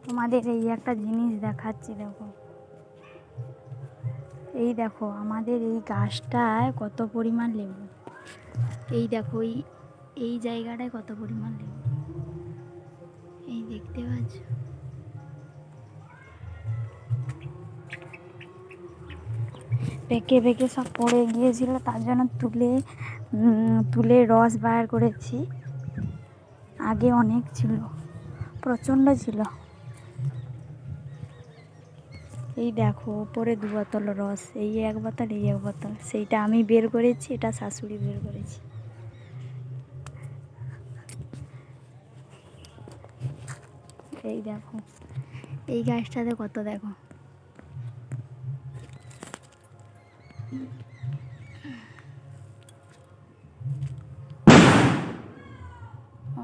তোমাদের এই একটা জিনিস দেখাচ্ছি, দেখো। এই দেখো আমাদের এই গাছটায় কত পরিমাণ লেবু। এই দেখো এই জায়গাটায় কত পরিমাণ লেবু, এই দেখতে পাচ্ছ। পেকে পেকে সব পড়ে গিয়েছিল, তার জন্য তুলে রস বার করেছি। আগে অনেক ছিল, প্রচণ্ড ছিল। এই দেখো ওপরে 2 বোতল রস, এই 1 বোতল, এই 1 বোতল। সেইটা আমি বের করেছি, এটা শাশুড়ি বের করেছি। এই দেখো এই গাছটাতে কত, দেখো।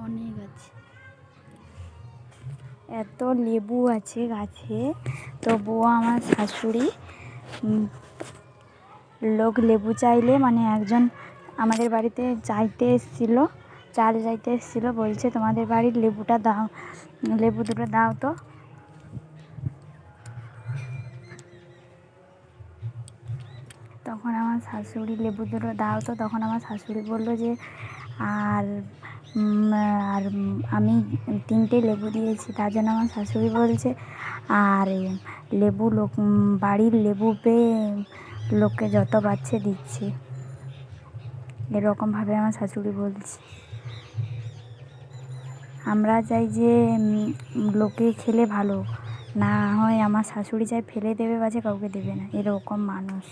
অনেক আছে, এত লেবু আছে গাছে। তবুও আমার শাশুড়ি লোক লেবু চাইলে, মানে একজন আমাদের বাড়িতে চাইতে এসেছিল, চাল চাইতে এসেছিল, বলছে তোমাদের বাড়ির লেবুটা দাও, লেবু দুটো দাও তো। তখন আমার শাশুড়ি লেবু দুটো দাও তো, তখন আমার শাশুড়ি বললো যে আর আর আমি 3টে লেবু দিয়েছি। তার জন্য আমার শাশুড়ি বলছে আর লেবু বাড়ির লেবু পেয়ে লোককে যত পাচ্ছে দিচ্ছে, এরকমভাবে আমার শাশুড়ি বলছে। আমরা চাই যে লোকে খেলে ভালো না হয়, আমার শাশুড়ি চাই ফেলে দেবে, বাজে কাউকে দেবে না, এরকম মানুষ।